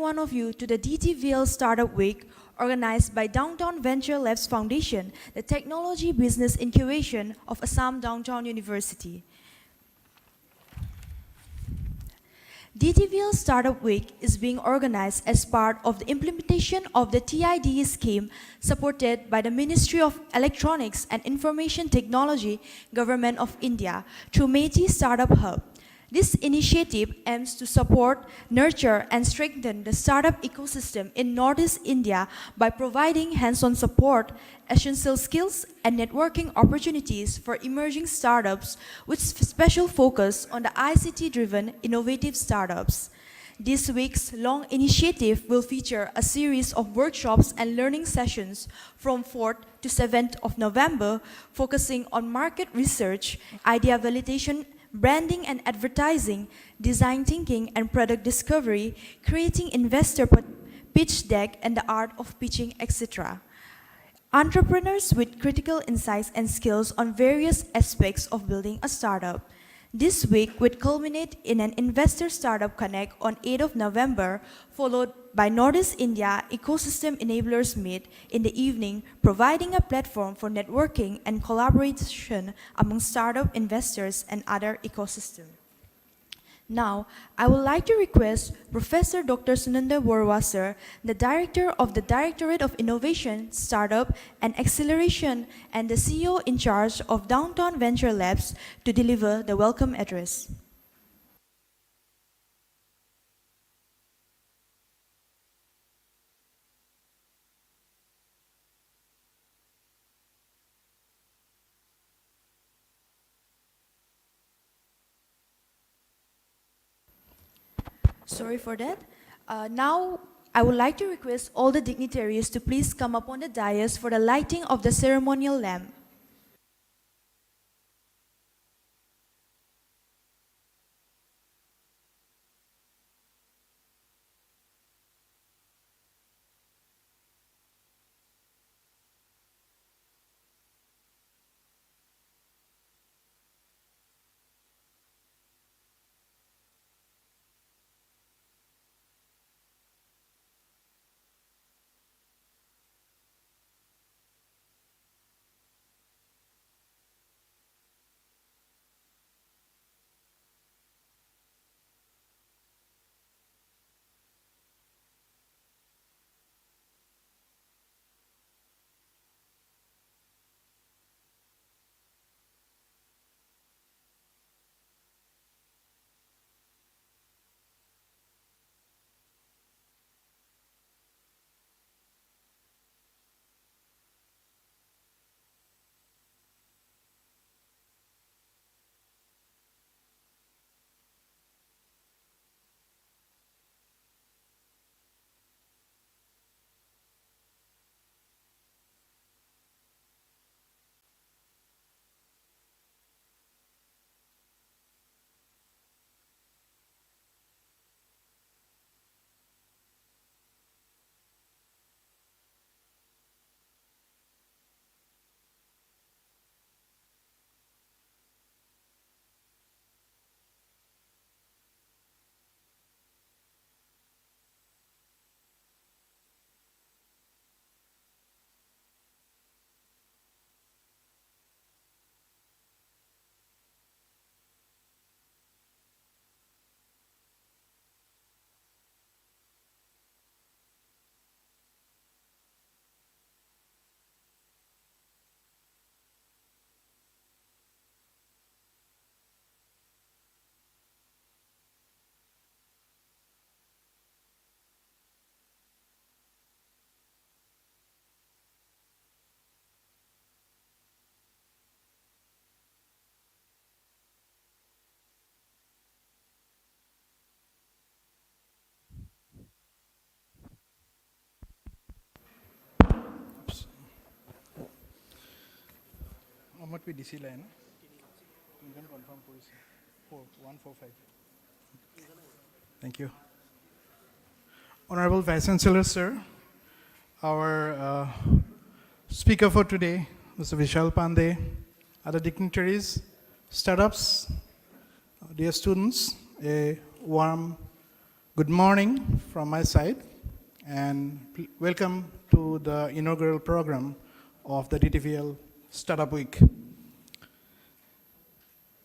one of you to the DTVL Startup Week organized by Downtown Venture Labs Foundation, the technology business incubation of Assam Downtown University. DTVL Startup Week is being organized as part of the implementation of the TIDE scheme supported by the Ministry of Electronics and Information Technology, Government of India through METI Startup Hub. This initiative aims to support, nurture, and strengthen the startup ecosystem in Northeast India by providing hands-on support, essential skills, and networking opportunities for emerging startups with special focus on the ICT-driven innovative startups. This week's long initiative will feature a series of workshops and learning sessions from 4th to 7th of November, focusing on market research, idea validation, branding and advertising, design thinking and product discovery, creating investor pitch deck and the art of pitching, etc. Entrepreneurs with critical insights and skills on various aspects of building a startup. This week would culminate in an Investor Startup Connect on 8th of November, followed by Northeast India Ecosystem Enablers Meet in the evening, providing a platform for networking and collaboration among startup investors and other ecosystems. Now, I would like to request Professor Dr. Sunanda Borwa, sir, the Director of the Directorate of Innovation, Startup and Acceleration and the CEO in charge of Downtown Venture Labs to deliver the welcome address. Sorry for that. Now, I would like to request all the dignitaries to please come up on the dais for the lighting of the ceremonial lamp. What we DC line? You can confirm policy 4145. Thank you. Honorable Vice Chancellor, sir, our speaker for today, Mr. Vishal Pandey, other dignitaries, startups, dear students, a warm Good morning from my side, and welcome to the inaugural program of the DTVL Startup Week.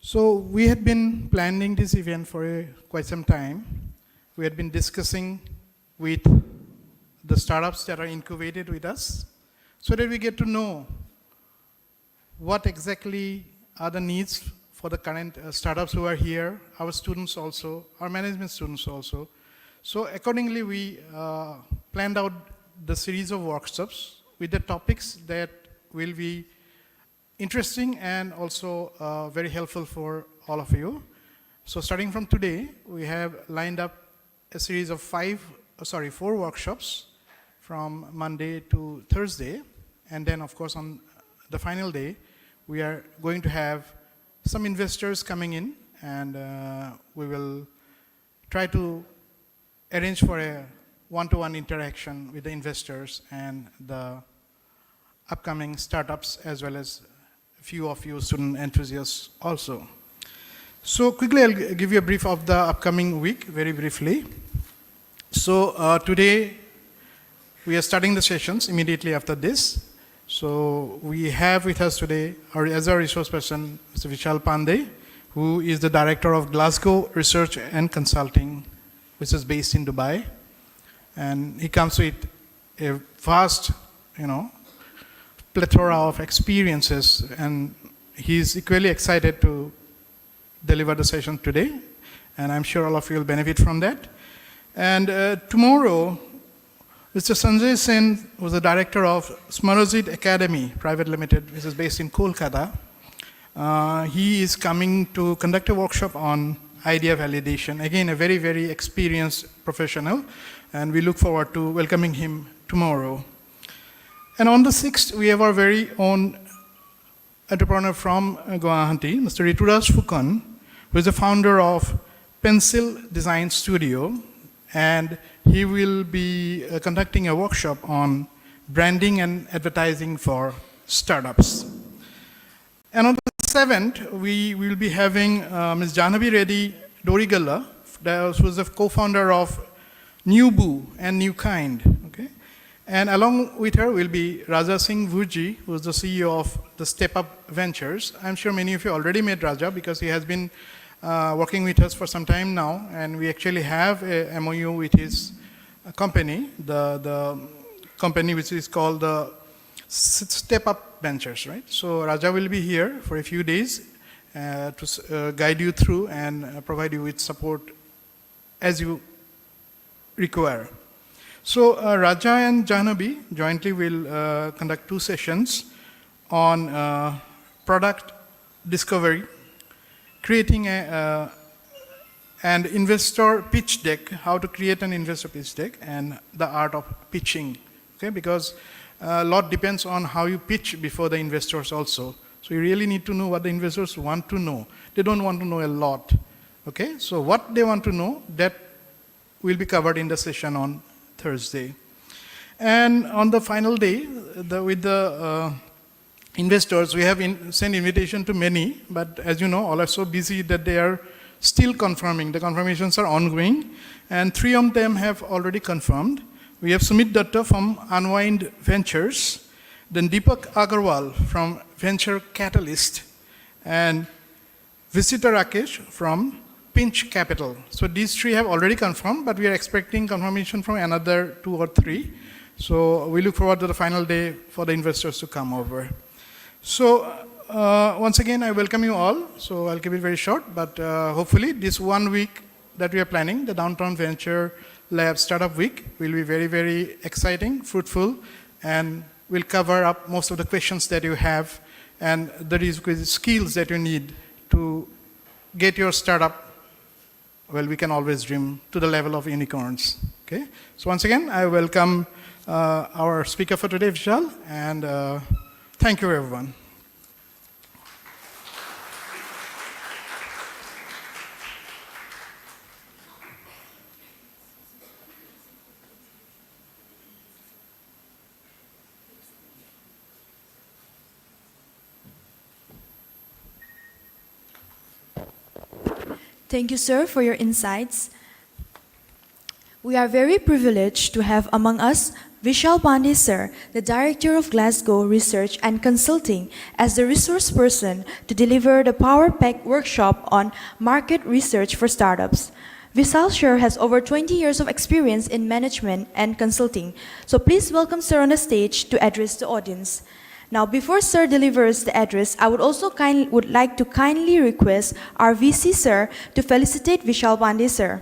So we had been planning this event for quite some time. We had been discussing with the startups that are incubated with us so that we get to know what exactly are the needs for the current startups who are here, our students also, our management students also. So accordingly, we planned out the series of workshops with the topics that will be interesting and also very helpful for all of you. So starting from today, we have lined up a series of 4 workshops from Monday to Thursday. And then, of course, on the final day, we are going to have some investors coming in, and we will try to arrange for a one-to-one interaction with the investors and the upcoming startups, as well as a few of you student enthusiasts also. So quickly, I'll give you a brief of the upcoming week, very briefly. So today, we are starting the sessions immediately after this. So we have with us today, as our resource person, Mr. Vishal Pandey, who is the director of Glasgow Research and Consulting, which is based in Dubai. And he comes with a vast, plethora of experiences, and he's equally excited to deliver the session today. And I'm sure all of you will benefit from that. And tomorrow, Mr. Sanjay Sen was the director of Smarajit Academy Private Limited, which is based in Kolkata. He is coming to conduct a workshop on idea validation. Again, a very, very experienced professional, and we look forward to welcoming him tomorrow. And on the 6th, we have our very own entrepreneur from Guwahati, Mr. Rituraj Fukan, who is the founder of Pencil Design Studio, and he will be conducting a workshop on branding and advertising for startups. And on the 7th, we will be having Ms. Jahnavi Reddy Dorigalla, who is the co-founder of New Boo and New Kind. Okay? And along with her will be Raja Singh Bhurji, who is the CEO of the Step Up Ventures. I'm sure many of you already met Raja because he has been working with us for some time now, and we actually have a MOU with his company, the company which is called the Step Up Ventures, right? So Raja will be here for a few days to guide you through and provide you with support as you require. So Raja and Jahnavi jointly will conduct 2 sessions on product discovery, creating an investor pitch deck, how to create an investor pitch deck, and the art of pitching, okay? Because a lot depends on how you pitch before the investors also. So you really need to know what the investors want to know. They don't want to know a lot, okay? So what they want to know, that will be covered in the session on Thursday. And on the final day, with the investors, we have sent invitation to many, but as you know, all are so busy that they are still confirming. The confirmations are ongoing, and 3 of them have already confirmed. We have Sumit Datta from Unwind Ventures, then Deepak Agarwal from Venture Catalyst, and Visita Rakesh from Pinch Capital. So these 3 have already confirmed, but we are expecting confirmation from another 2 or 3. So we look forward to the final day for the investors to come over. So once again, I welcome you all. So I'll keep it very short, but hopefully this 1 week that we are planning, the Downtown Venture Lab Startup Week, will be very, very exciting, fruitful, and will cover up most of the questions that you have and the skills that you need to get your startup, well, we can always dream, to the level of unicorns. Okay? So once again, I welcome our speaker for today, Vishal, and thank you, everyone. Thank you, sir, for your insights. We are very privileged to have among us Vishal Pandey sir, the Director of Glasgow Research and Consulting, as the resource person to deliver the power-packed workshop on market research for startups. Vishal sir has over 20 years of experience in management and consulting, so please welcome sir on the stage to address the audience. Now, before sir delivers the address, I would also like to kindly request our VC sir to felicitate Vishal Pandey sir.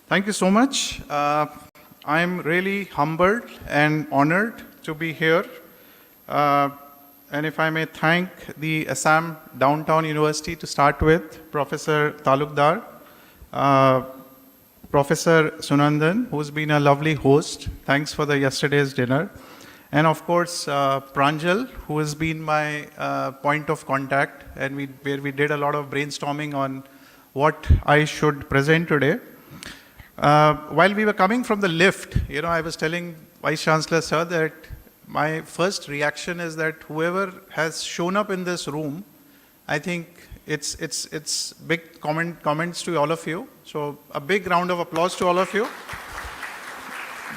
Thank you so much. I'm really humbled and honored to be here. And if I may thank the Assam Downtown University to start with, Professor Talukdar, Professor Sunandan, who's been a lovely host. Thanks for the yesterday's dinner. And of course, Pranjal, who has been my point of contact, and where we did a lot of brainstorming on what I should present today. While we were coming from the lift, I was telling Vice Chancellor sir that my first reaction is that whoever has shown up in this room, I think it's big comments to all of you. So a big round of applause to all of you.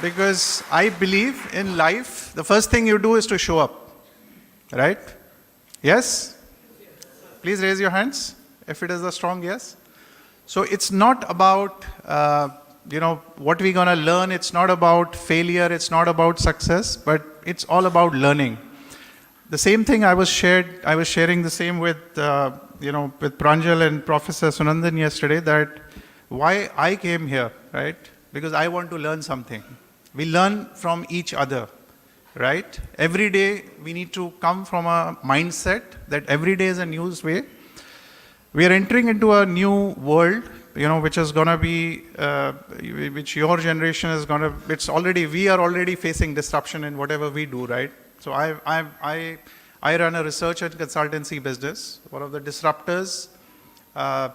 Because I believe in life, the first thing you do is to show up, right? Yes? Please raise your hands if it is a strong yes. So it's not about what we're going to learn. It's not about failure. It's not about success, but it's all about learning. The same thing I was sharing the same with Pranjal and Professor Sunandan yesterday, that why I came here, right? Because I want to learn something. We learn from each other, right? Every day we need to come from a mindset that every day is a new way. We are entering into a new world, which is going to be, which your generation is going to, we are already facing disruption in whatever we do, right? So I run a research and consultancy business. One of the disruptors, I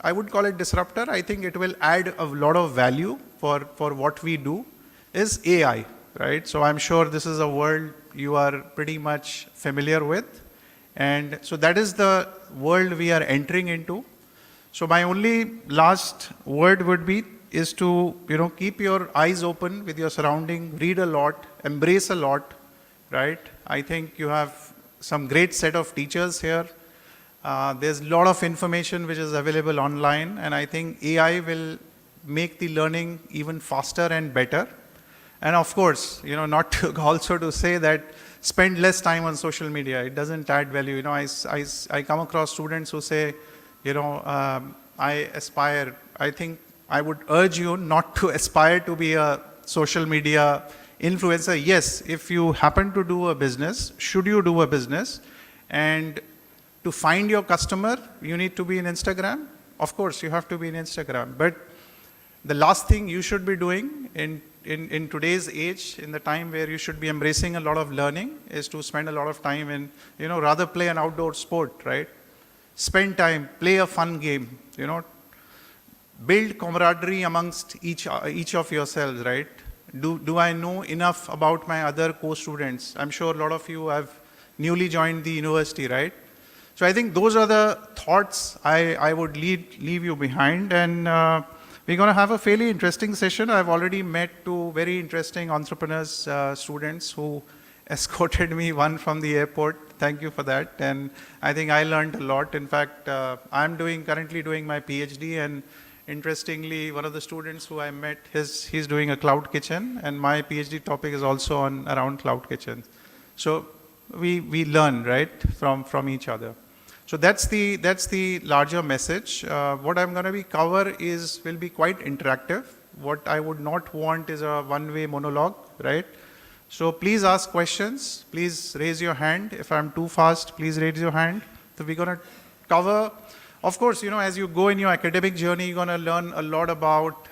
would call it disruptor. I think it will add a lot of value for what we do, is AI, right? So I'm sure this is a world you are pretty much familiar with. And so that is the world we are entering into. So my only last word is to, keep your eyes open with your surrounding, read a lot, embrace a lot, right? I think you have some great set of teachers here. There's a lot of information which is available online, and I think AI will make the learning even faster and better. And of course, not to also to say that spend less time on social media. It doesn't add value. I come across students who say, I aspire. I think I would urge you not to aspire to be a social media influencer. Yes, if you happen to do a business, should you do a business, and to find your customer, you need to be in Instagram. Of course, you have to be in Instagram. But the last thing you should be doing in today's age, in the time where you should be embracing a lot of learning, is to spend a lot of time in, rather play an outdoor sport, right? Spend time, play a fun game, build camaraderie amongst each of yourselves, right? Do I know enough about my other co-students? I'm sure a lot of you have newly joined the university, right? So I think those are the thoughts I would leave you behind. And we're going to have a fairly interesting session. I've already met two very interesting entrepreneurs, students who escorted me, one from the airport. Thank you for that. And I think I learned a lot. In fact, I'm currently doing my PhD, and interestingly, one of the students who I met, he's doing a cloud kitchen, and my PhD topic is also around cloud kitchen. So we learn, right, from each other. So that's the larger message. What I'm going to will be quite interactive. What I would not want is a one-way monologue, right? So please ask questions. Please raise your hand. If I'm too fast, please raise your hand. So we're going to cover, of course, as you go in your academic journey, you're going to learn a lot about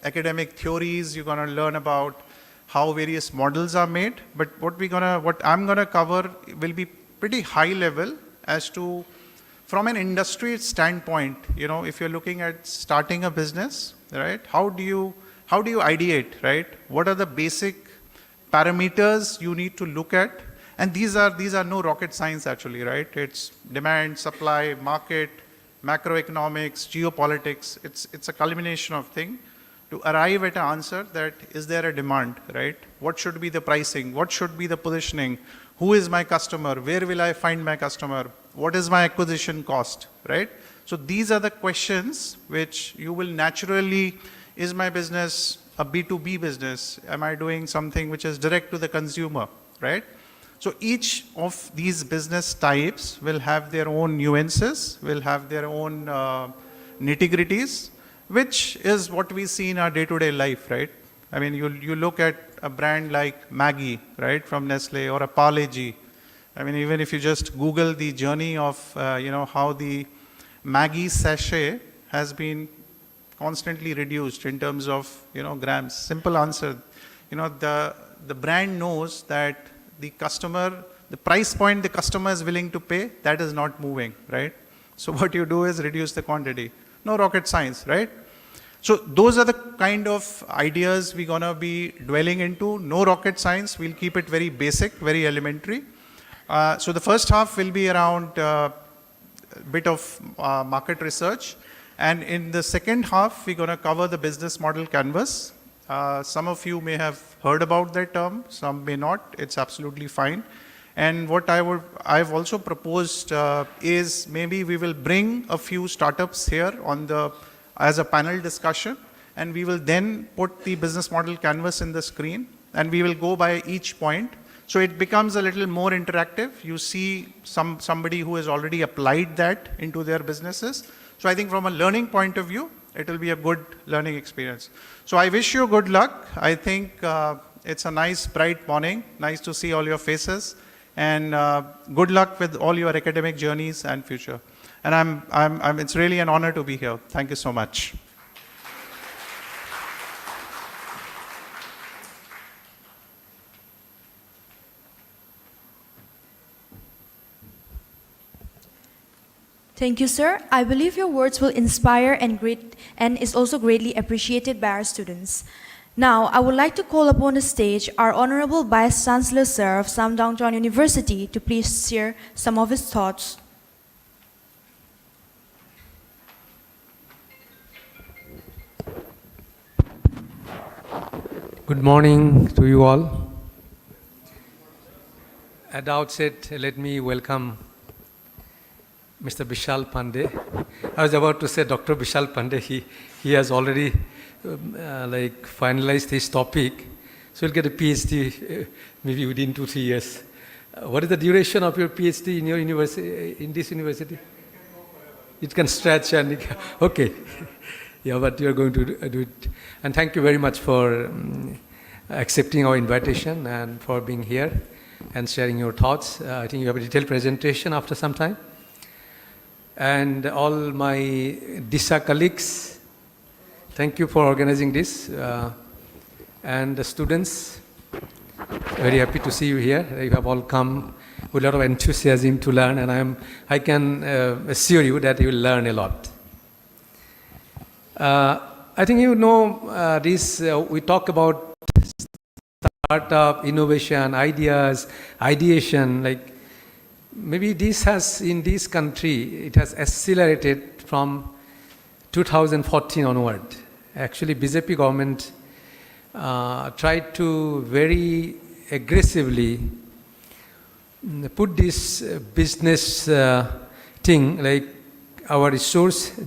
academic theories. You're going to learn about how various models are made. But what I'm going to cover will be pretty high level as to, from an industry standpoint, if you're looking at starting a business, right? How do you ideate, right? What are the basic parameters you need to look at? And these are no rocket science actually, right? It's demand, supply, market, macroeconomics, geopolitics. It's a culmination of things to arrive at an answer that is there a demand, right? What should be the pricing? What should be the positioning? Who is my customer? Where will I find my customer? What is my acquisition cost, right? So these are the questions which you will naturally, is my business a B2B business? Am I doing something which is direct to the consumer, right? So each of these business types will have their own nuances, will have their own nitty-gritties, which is what we see in our day-to-day life, right? I mean, you look at a brand like Maggi, right, from Nestle, or a Parle-G. I mean, even if you just Google the journey of, how the Maggi sachet has been constantly reduced in terms of, grams. Simple answer. The brand knows that the customer, the price point the customer is willing to pay, that is not moving, right? So what you do is reduce the quantity. No rocket science, right? So those are the kind of ideas we're going to be dwelling into. No rocket science. We'll keep it very basic, very elementary. So the first half will be around a bit of market research. And in the second half, we're going to cover the business model canvas. Some of you may have heard about that term. Some may not. It's absolutely fine. And what I've also proposed is maybe we will bring a few startups here as a panel discussion, and we will then put the business model canvas in the screen, and we will go by each point. So it becomes a little more interactive. You see somebody who has already applied that into their businesses. So I think from a learning point of view, it will be a good learning experience. So I wish you good luck. I think it's a nice, bright morning. Nice to see all your faces. And good luck with all your academic journeys and future. And it's really an honor to be here. Thank you so much. Thank you, sir. I believe your words will inspire and is also greatly appreciated by our students. Now, I would like to call upon the stage our Honorable Vice Chancellor, Sir, of Samdongcheon University to please share some of his thoughts. Good morning to you all. At the outset, let me welcome Mr. Vishal Pandey. I was about to say Dr. Vishal Pandey. He has already finalized his topic, so he'll get a PhD maybe within 2-3 years. What is the duration of your PhD in your university? In this university? It can stretch and okay. Yeah, but you are going to do it. And thank you very much for accepting our invitation and for being here and sharing your thoughts. I think you have a detailed presentation after some time. And all my DISA colleagues, thank you for organizing this. And the students, very happy to see you here. You have all come with a lot of enthusiasm to learn, and I can assure you that you will learn a lot. I think this, we talk about startup, innovation, ideas, ideation, maybe this has, in this country, it has accelerated from 2014 onward. Actually, BJP government tried to very aggressively put this business thing, like our resource,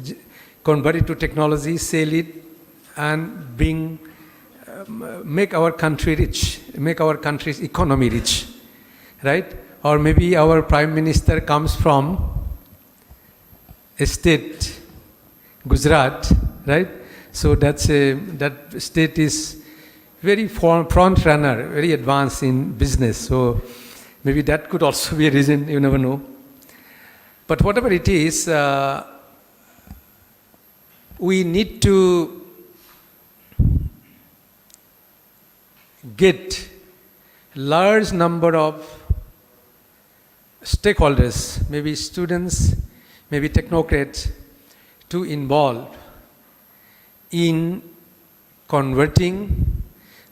convert it to technology, sell it, and make our country rich, make our country's economy rich, right? or maybe our Prime Minister comes from a state, Gujarat, right? So that state is very front runner, very advanced in business. So maybe that could also be a reason, you never know. But whatever it is, we need to get large number of stakeholders, maybe students, maybe technocrats, to involve in converting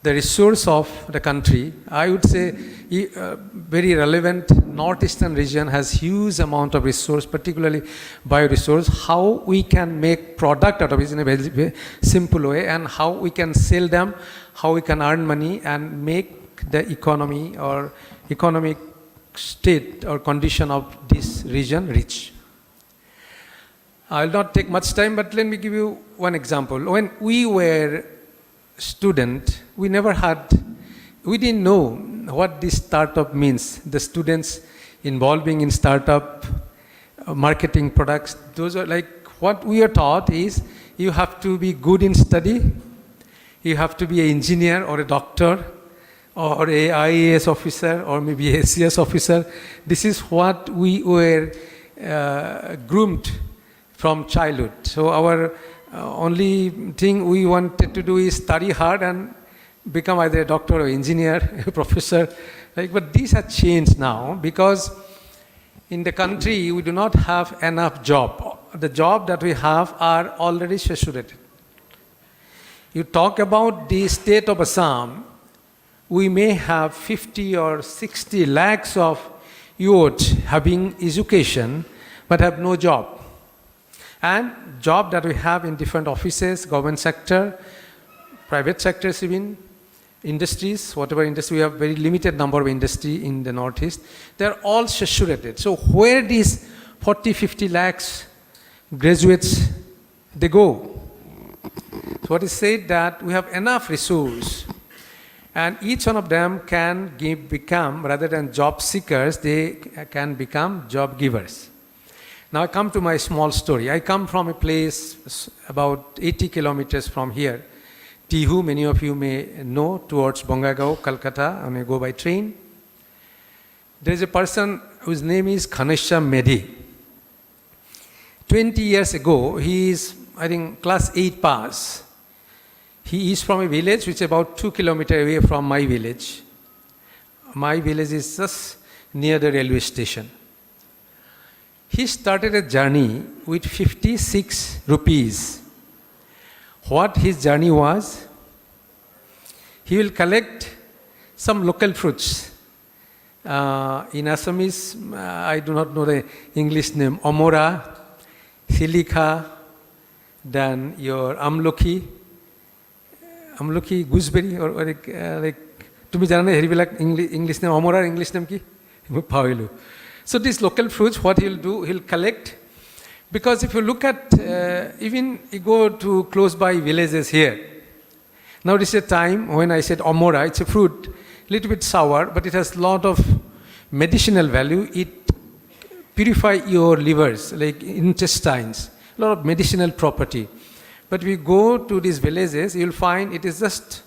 the resource of the country. I would say very relevant northeastern region has huge amount of resource, particularly bioresource. How we can make product out of it in a very simple way, and how we can sell them, how we can earn money and make the economy or economic state or condition of this region rich. I'll not take much time, but let me give you one example. When we were student, we didn't know what this startup means. The students involving in startup, marketing products, those are like, what we are taught is you have to be good in study, you have to be an engineer or a doctor or a IAS officer or maybe a CS officer. This is what we were groomed from childhood. So our only thing we wanted to do is study hard and become either a doctor or engineer, a professor. But these have changed now because in the country we do not have enough job. The job that we have are already saturated. You talk about the state of Assam, we may have 50 or 60 lakhs of youth having education but have no job. And job that we have in different offices, government sector, private sectors even, industries, whatever industry, we have very limited number of industry in the Northeast. They're all saturated. So where these 40, 50 lakhs graduates, they go? So what is said that we have enough resource and each one of them can become, rather than job seekers, they can become job givers. Now I come to my small story. I come from a place about 80 kilometers from here, Tihu, many of you may know, towards Bongaigaon, Calcutta, and I go by train. There is a person whose name is Ghanshyam Medhi. 20 years ago, he is, I think, class 8 pass. He is from a village which is about 2 kilometers away from my village. My village is just near the railway station. He started a journey with 56 rupees. What his journey was? He will collect some local fruits. In Assamese, I do not know the English name, Omora, Silika, then your Amloki, gooseberry, or like, tumi jana na heribilak English name, Omora English name ki? So these local fruits, what he'll do, he'll collect. Because if you look at, even you go to close by villages here. Now this is a time when I said Omora, it's a fruit, little bit sour, but it has a lot of medicinal value. It purifies your livers, like intestines, a lot of medicinal property. But we go to these villages, you'll find it is just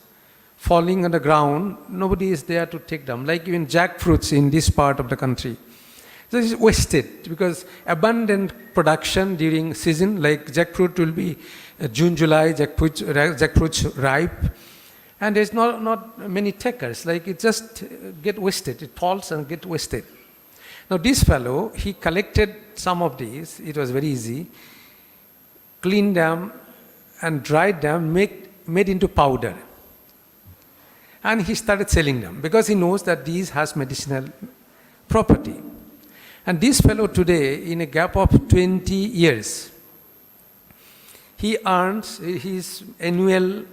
falling on the ground. Nobody is there to take them, like even jackfruits in this part of the country. So it's wasted because abundant production during season, like jackfruit will be June, July, jackfruits ripe, and there's not many takers. Like it just get wasted. It falls and get wasted. Now this fellow, he collected some of these. It was very easy. Cleaned them and dried them, made into powder. And he started selling them because he knows that these has medicinal property. And this fellow today, in a gap of 20 years, he earns, his annual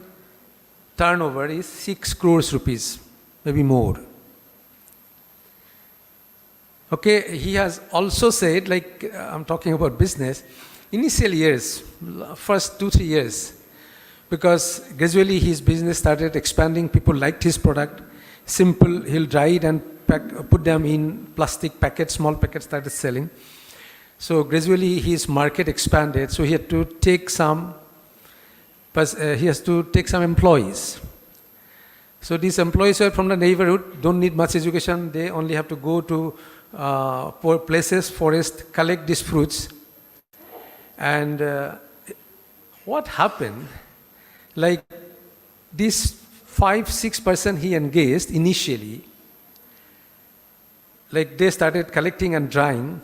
turnover is 6 crores rupees, maybe more. Okay, he has also said, like I'm talking about business, initial years, first 2-3 years, because gradually his business started expanding, people liked his product, simple, he'll dry it and put them in plastic packets, small packets, started selling. So gradually his market expanded, so he had to take some employees. So these employees were from the neighborhood, don't need much education, they only have to go to poor places, forest, collect these fruits. And what happened, like this 5-6% he engaged initially, like they started collecting and drying.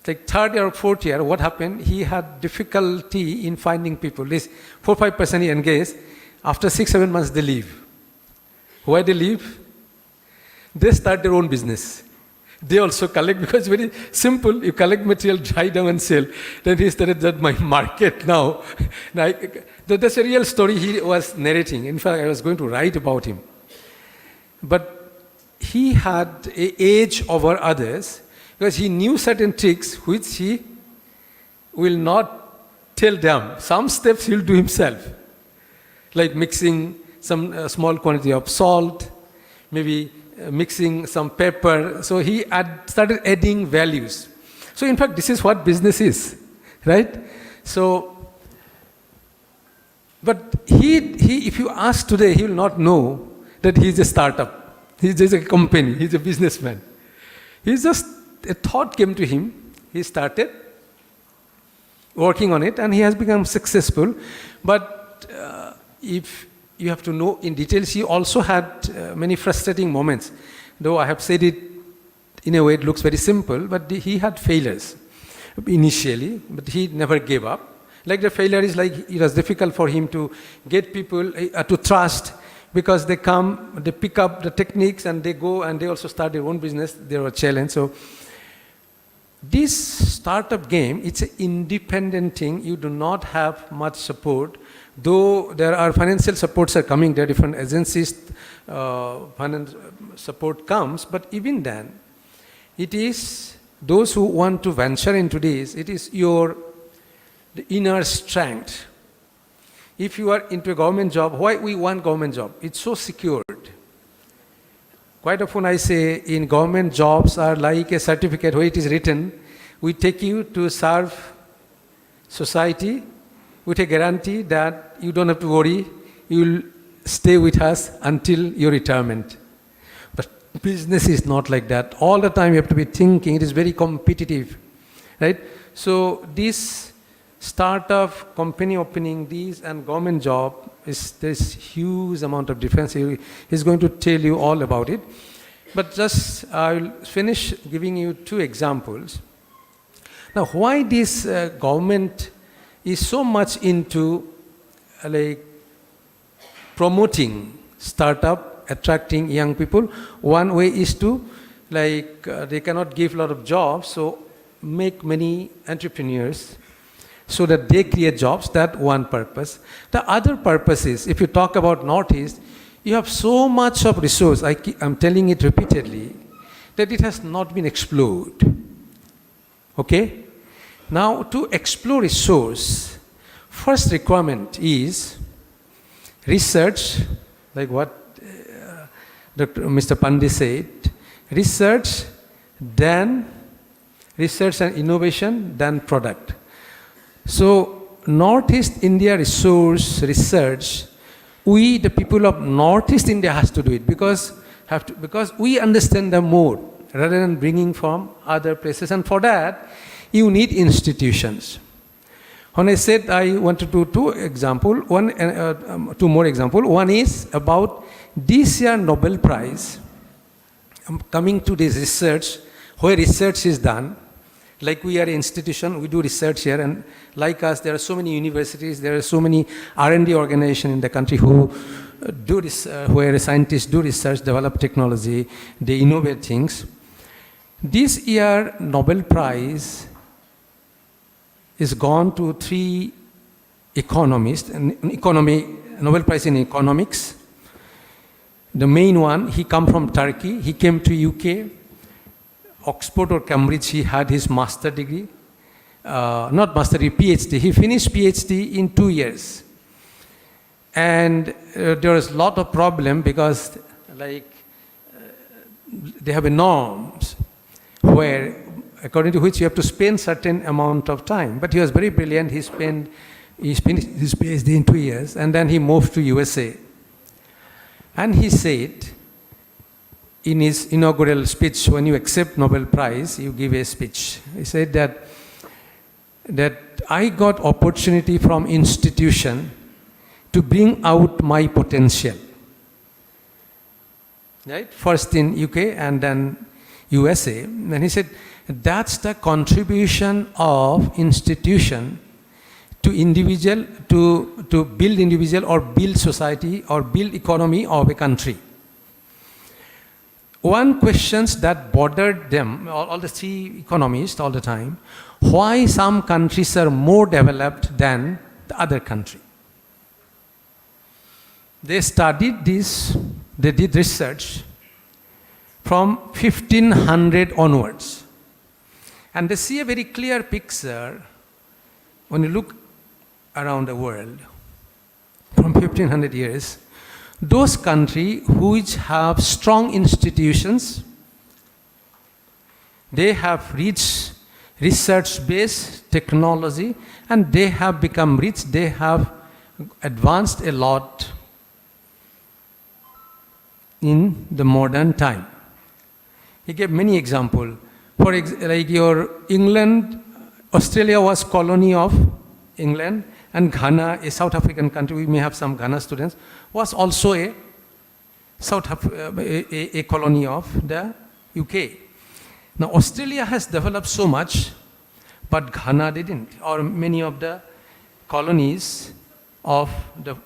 Like third year or fourth year, what happened? He had difficulty in finding people. This 4-5% he engaged. After 6-7 months, they leave. Why they leave? They start their own business. They also collect, because very simple. You collect material, dry down and sell. Then he started that my market now. That's a real story he was narrating. In fact, I was going to write about him. But he had an edge over others because he knew certain tricks which he will not tell them. Some steps he'll do himself, like mixing some small quantity of salt, maybe mixing some pepper. So he started adding values. So in fact, this is what business is, right? So, but if you ask today, he will not know that he's a startup. He's just a company. He's a businessman. He's just, a thought came to him. He started working on it and he has become successful. But if you have to know in details, he also had many frustrating moments. Though I have said it in a way, it looks very simple, but he had failures initially, but he never gave up. Like the failure is like it was difficult for him to get people to trust, because they come, they pick up the techniques and they go and they also start their own business. They were a challenge. So this startup game, it's an independent thing. You do not have much support. Though there are financial supports are coming, there are different agencies, finance support comes, but even then, it is those who want to venture into this, it is the inner strength. If you are into a government job, why we want government job? It's so secured. Quite often I say in government jobs are like a certificate where it is written, we take you to serve society with a guarantee that you don't have to worry, you will stay with us until your retirement. But business is not like that. All the time you have to be thinking, it is very competitive, right? So this startup, company opening, these and government job, there's huge amount of difference. He's going to tell you all about it. But just I will finish giving you 2 examples. Now, why this government is so much into like promoting startup, attracting young people? One way is to they cannot give a lot of jobs, so make many entrepreneurs so that they create jobs. That one purpose. The other purpose is, if you talk about Northeast, you have so much of resource, I'm telling it repeatedly, that it has not been explored. Okay? Now, to explore resource, first requirement is research, like what Mr. Pandey said, research, then research and innovation, then product. So, Northeast India resource research, we, the people of Northeast India, has to do it because we understand them more rather than bringing from other places. And for that, you need institutions. When I said I want to do 2 examples, 2 more examples. One is about this year Nobel Prize. I'm coming to this research, where research is done. Like we are an institution, we do research here, and like us, there are so many universities, there are so many R&D organizations in the country who do this, where scientists do research, develop technology, they innovate things. This year, Nobel Prize is gone to 3 economists, Nobel Prize in economics. The main one, he come from Turkey, he came to UK, Oxford or Cambridge, he had his master degree, not master degree, PhD. He finished PhD in 2 years. And there is a lot of problem because like they have a norms where according to which you have to spend certain amount of time. But he was very brilliant. He finished his PhD in 2 years and then he moved to USA. And he said in his inaugural speech, when you accept Nobel Prize, you give a speech. He said that I got opportunity from institution to bring out my potential. Right? First in UK and then USA. And he said, that's the contribution of institution to individual, to build individual or build society or build economy of a country. One questions that bothered them, all the three economists all the time, why some countries are more developed than the other country. They studied this, they did research from 1500 onwards. And they see a very clear picture when you look around the world from 1500 years. Those countries which have strong institutions, they have rich research-based technology and they have become rich, they have advanced a lot in the modern time. He gave many examples. Like your England, Australia was colony of England, and Ghana, a South African country, we may have some Ghana students, was also a colony of the UK. Now Australia has developed so much, but Ghana didn't, or many of the colonies of the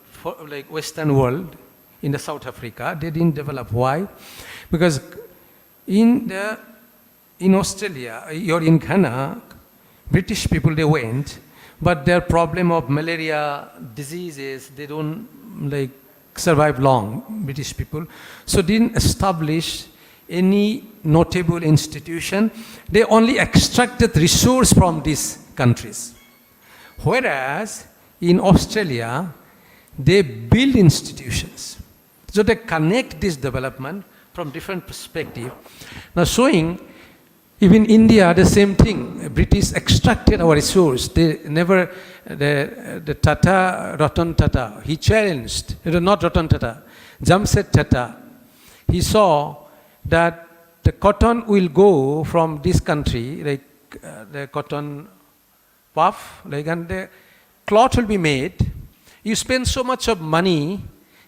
like Western world in the South Africa, they didn't develop. Why? Because in Australia, or in Ghana, British people, they went, but their problem of malaria, diseases, they don't like survive long, British people. So didn't establish any notable institution. They only extracted resource from these countries. Whereas in Australia, they build institutions. So they connect this development from different perspective. Now showing, even India, the same thing. British extracted our resource. They never, the Tata, Ratan Tata, he challenged, it was not Ratan Tata, Jamset Tata. He saw that the cotton will go from this country, like the cotton puff, like, and the cloth will be made. You spend so much of money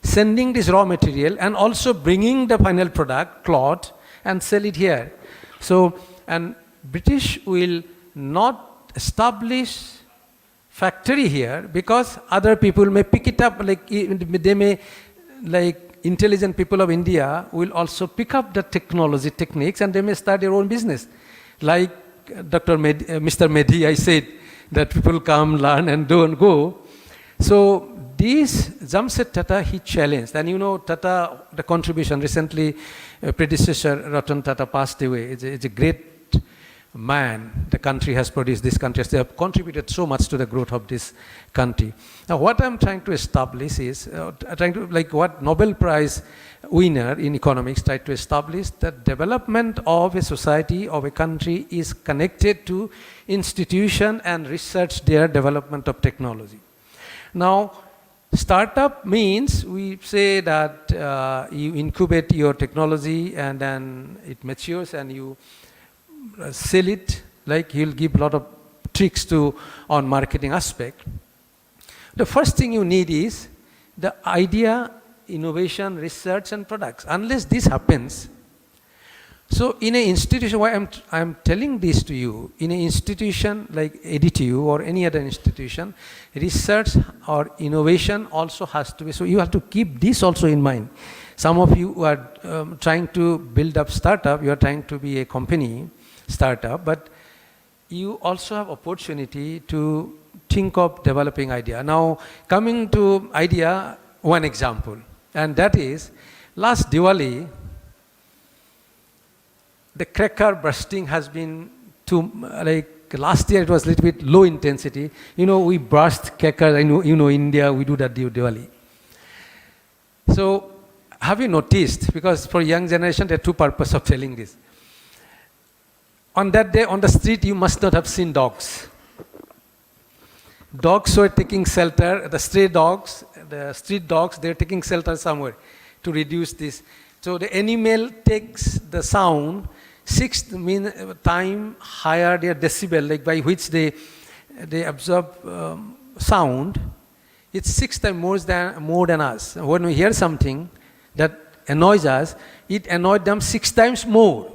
sending this raw material and also bringing the final product, cloth, and sell it here. So, and British will not establish factory here because other people may pick it up, like they may, like intelligent people of India will also pick up the technology techniques and they may start their own business. Like Mr. Mehdi, I said that people come, learn and don't go. So this Jamset Tata, he challenged. And you know Tata, the contribution recently, predecessor Ratan Tata passed away. It's a great man the country has produced, this country. They have contributed so much to the growth of this country. Now what I'm trying to establish is, like what Nobel Prize winner in economics tried to establish, that development of a society, of a country is connected to institution and research their development of technology. Now, startup means we say that you incubate your technology and then it matures and you sell it, like you'll give a lot of tricks on marketing aspect. The first thing you need is the idea, innovation, research and products. Unless this happens, so in an institution, why I'm telling this to you, in an institution like EDTU or any other institution, research or innovation also has to be, so you have to keep this also in mind. Some of you who are trying to build up startup, you are trying to be a company startup, but you also have opportunity to think of developing idea. Now, coming to idea, one example, and that is last Diwali, the cracker bursting has been like last year it was a little bit low intensity. You know, we burst crackers, you know India, we do that Diwali. So, have you noticed, because for young generation, there are two purposes of telling this. On that day, on the street, you must not have seen dogs. Dogs were taking shelter, the stray dogs, the street dogs, they're taking shelter somewhere to reduce this. So the animal takes the sound 6 time higher their decibel, like by which they absorb sound. It's 6 times more than us. When we hear something that annoys us, it annoyed them 6 times more.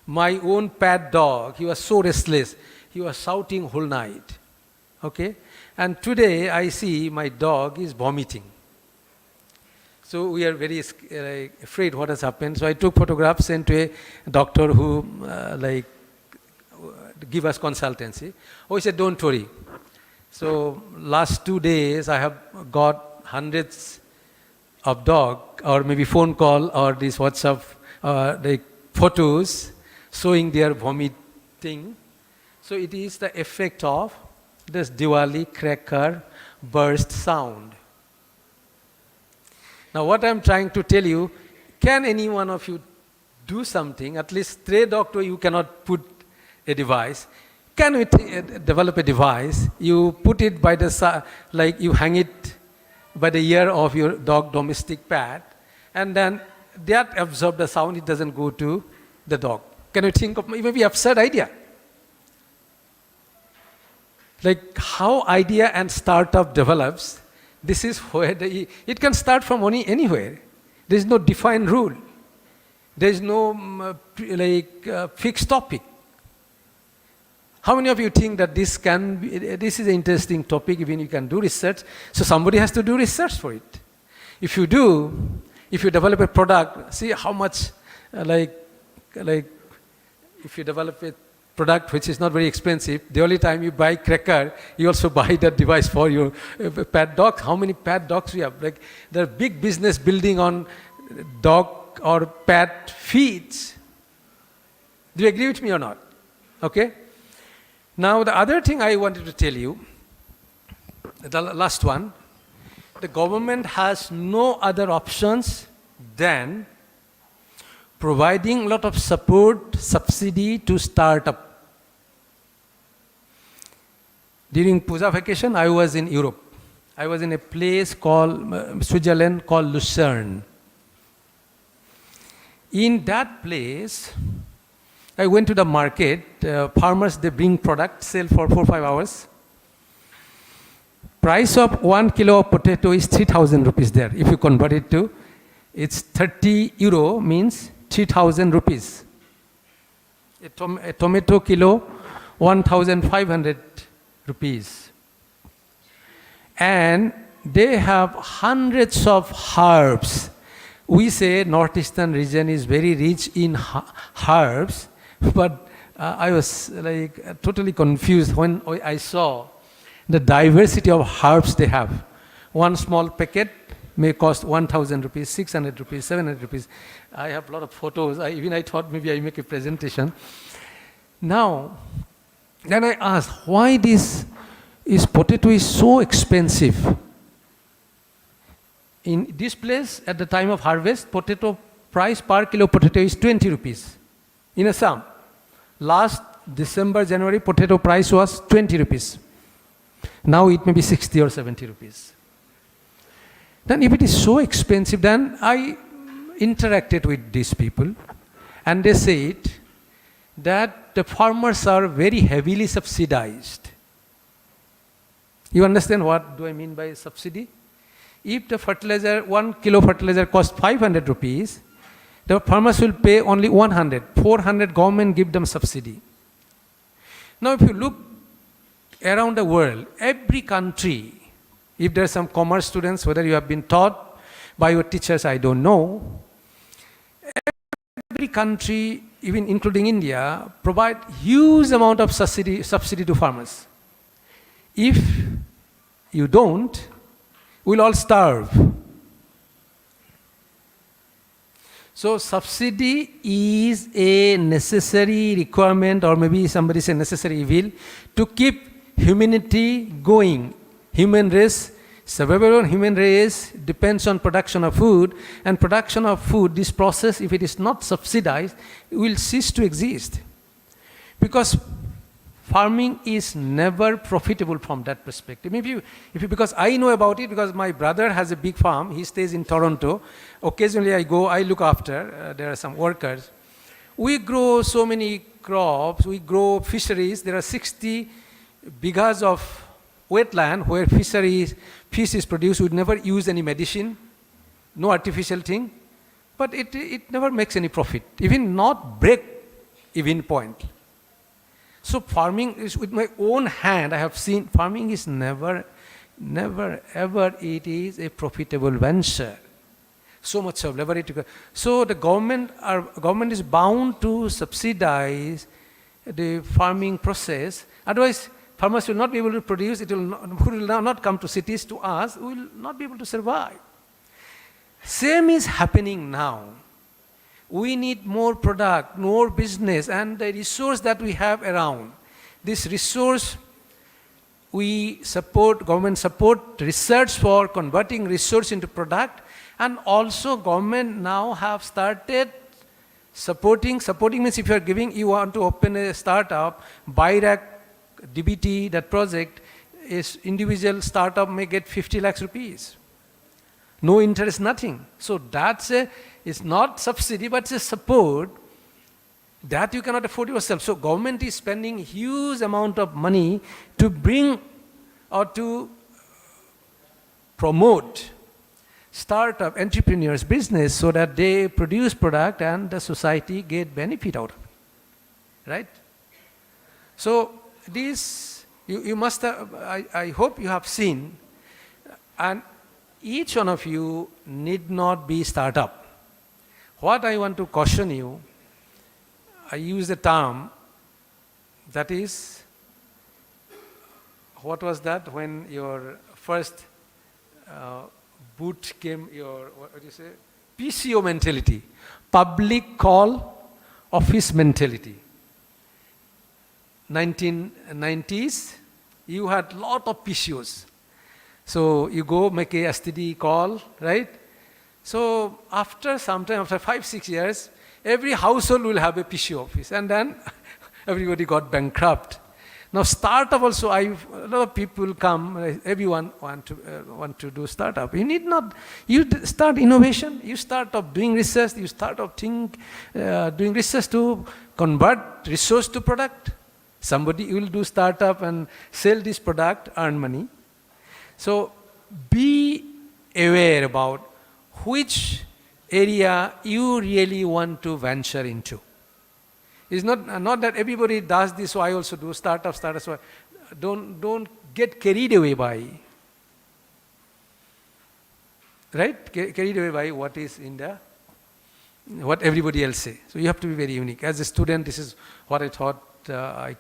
My own pet dog, he was so restless. He was shouting whole night. Okay? And today I see my dog is vomiting. So we are very afraid what has happened. So I took photographs, sent to a doctor who give us consultancy. Oh, he said, don't worry. So last 2 days I have got hundreds of dog, or maybe phone call, or this WhatsApp photos showing their vomiting. So it is the effect of this Diwali cracker burst sound. Now what I'm trying to tell you, can any one of you do something, at least stray dog you cannot put a device. Can we develop a device, you put it by the, you hang it by the ear of your dog domestic pet, and then that absorbs the sound, it doesn't go to the dog. Can you think of maybe absurd idea? Like how idea and startup develops, this is where it can start from anywhere. There is no defined rule. There is no fixed topic. How many of you think that this is an interesting topic, even you can do research, so somebody has to do research for it. If you develop a product, see how much, if you develop a product which is not very expensive, the only time you buy cracker, you also buy that device for your pet dog. How many pet dogs we have? There are big business building on dog or pet feeds. Do you agree with me or not? Okay? Now the other thing I wanted to tell you, the last one, the government has no other options than providing a lot of support, subsidy to startup. During Puja vacation, I was in Europe. I was in a place called Switzerland called Lucerne. In that place, I went to the market. Farmers, they bring product, sell for 4-5 hours. Price of 1 kilo of potato is 3,000 rupees there. If you convert it to, it's 30 euro means 3,000 rupees. A tomato kilo, 1,500 rupees. And they have hundreds of herbs. We say northeastern region is very rich in herbs, but I was totally confused when I saw the diversity of herbs they have. One small packet may cost 1,000 rupees, 600 rupees, 700 rupees. I have a lot of photos. I thought maybe I make a presentation. Now, then I asked, why this potato is so expensive? In this place, at the time of harvest, potato price per kilo potato is 20 rupees. In Assam, last December, January, potato price was 20 rupees. Now it may be 60 or 70 rupees. Then if it is so expensive, then I interacted with these people, and they said that the farmers are very heavily subsidized. You understand what do I mean by subsidy? If the fertilizer, 1 kilo fertilizer costs 500 rupees, the farmers will pay only 100. 400 government give them subsidy. Now if you look around the world, every country, if there are some commerce students, whether you have been taught by your teachers, I don't know, every country, even including India, provide huge amount of subsidy to farmers. If you don't, we'll all starve. So subsidy is a necessary requirement, or maybe somebody say necessary evil, to keep humanity going, human race survival of human race depends on production of food, and production of food, this process, if it is not subsidized, will cease to exist. Because farming is never profitable from that perspective. Because I know about it, because my brother has a big farm, he stays in Toronto. Occasionally I go, I look after, there are some workers. We grow so many crops, we grow fisheries. There are 60 bighas of wetland where fish is produced. We never use any medicine, no artificial thing, but it never makes any profit, even not break even point. So farming is, with my own hand, I have seen farming is never ever it is a profitable venture. So much of labor. So the government is bound to subsidize the farming process. Otherwise, farmers will not be able to produce. Food will not come to cities, to us. We will not be able to survive. Same is happening now. We need more product, more business, and the resource that we have around. This resource, government support research for converting resource into product, and also government now have started supporting means if you want to open a startup, BIRAC, DBT, that project, is individual startup may get 50 lakhs rupees. No interest, nothing. So it's not subsidy, but it's a support that you cannot afford yourself. So government is spending huge amount of money to bring or to promote startup entrepreneurs business so that they produce product and the society get benefit out of it, right? So this, you must have, I hope you have seen, and each one of you need not be startup. What I want to caution you, I use the term, that is, what was that when your first boot came, what do you say? PCO mentality, public call office mentality. 1990s, you had lot of PCOs. So you go make a STD call, right? So after some time, after 5-6 years, every household will have a PCO office, and then everybody got bankrupt. Now startup also, a lot of people come, everyone want to do startup. You need not, you start innovation, you start up doing research, you start up doing research to convert resource to product. Somebody will do startup and sell this product, earn money. So be aware about which area you really want to venture into. It's not that everybody does this, so I also do startup. So don't get carried away by, right? Carried away by what is in what everybody else say. So you have to be very unique. As a student, this is what I thought. I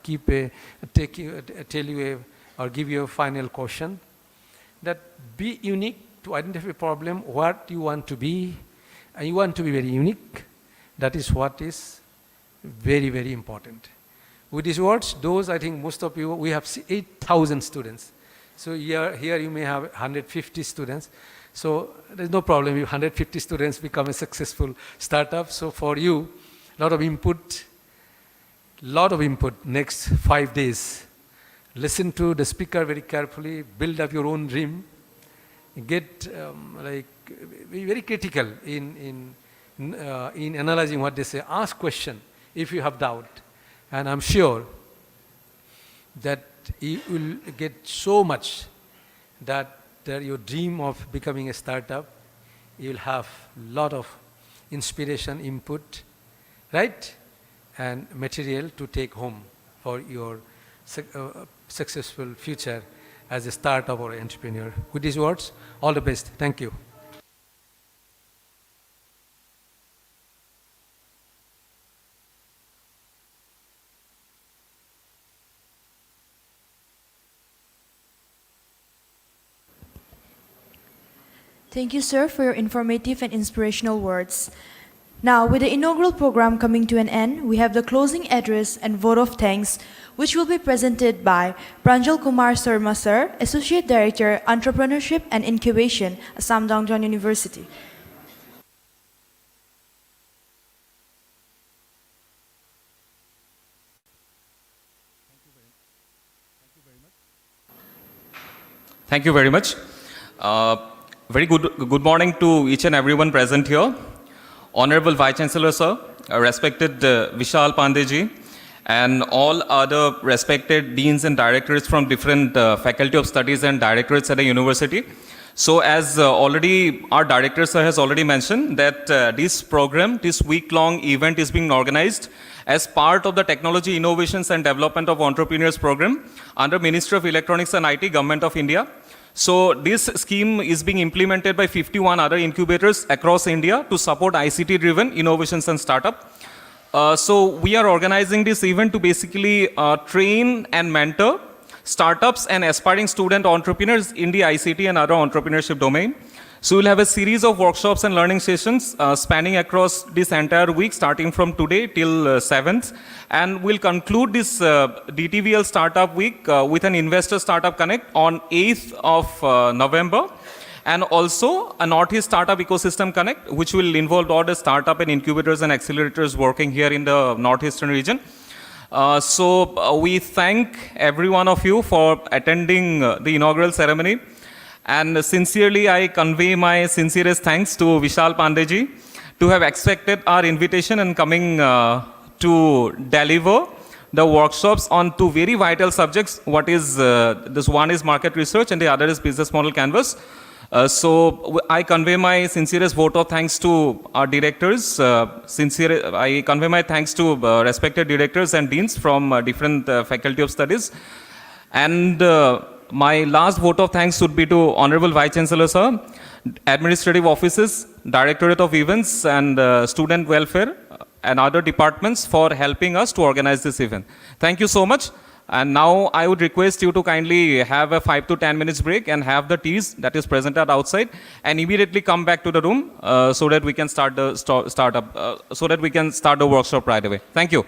tell you or give you a final caution, that be unique to identify a problem, what you want to be, and you want to be very unique. That is what is very, very important. With these words, those, I think most of you, we have 8,000 students. So here you may have 150 students. So there's no problem if 150 students become a successful startup. So for you, a lot of input next 5 days. Listen to the speaker very carefully, build up your own dream, get be very critical in analyzing what they say. Ask question if you have doubt, and I'm sure that you will get so much that your dream of becoming a startup, you'll have a lot of inspiration, input, right, and material to take home for your successful future as a startup or entrepreneur. With these words, all the best. Thank you. Thank you, sir, for your informative and inspirational words. Now, with the inaugural program coming to an end, we have the closing address and vote of thanks, which will be presented by Pranjal Kumar Sarma Sir, Associate Director, Entrepreneurship and Incubation, Assam Dongjon University. Thank you very much. Very good morning to each and everyone present here. Honorable Vice Chancellor Sir, respected Vishal Pandey ji, and all other respected deans and directors from different faculty of studies and directorates at the university. So as already our director sir has already mentioned that this program, this week-long event is being organized as part of the Technology Innovations and Development of Entrepreneurs program under Ministry of Electronics and IT, Government of India. So this scheme is being implemented by 51 other incubators across India to support ICT-driven innovations and startup. So we are organizing this event to basically train and mentor startups and aspiring student entrepreneurs in the ICT and other entrepreneurship domain. So we'll have a series of workshops and learning sessions spanning across this entire week, starting from today till 7th. And we'll conclude this DTVL Startup Week with an Investor Startup Connect on 8th of November. And also a Northeast Startup Ecosystem Connect, which will involve all the startup and incubators and accelerators working here in the Northeastern region. So we thank every one of you for attending the inaugural ceremony. And sincerely, I convey my sincerest thanks to Vishal Pandey ji to have accepted our invitation and coming to deliver the workshops on two very vital subjects. What is, this one is market research and the other is business model canvas. So I convey my sincerest vote of thanks to our directors. I convey my thanks to respected directors and deans from different faculty of studies. And my last vote of thanks would be to Honorable Vice Chancellor Sir, Administrative Offices, Directorate of Events and Student Welfare and other departments for helping us to organize this event. Thank you so much. And now I would request you to kindly have a 5 to 10 minutes break and have the teas that is presented outside and immediately come back to the room so that we can start the workshop right away. Thank you.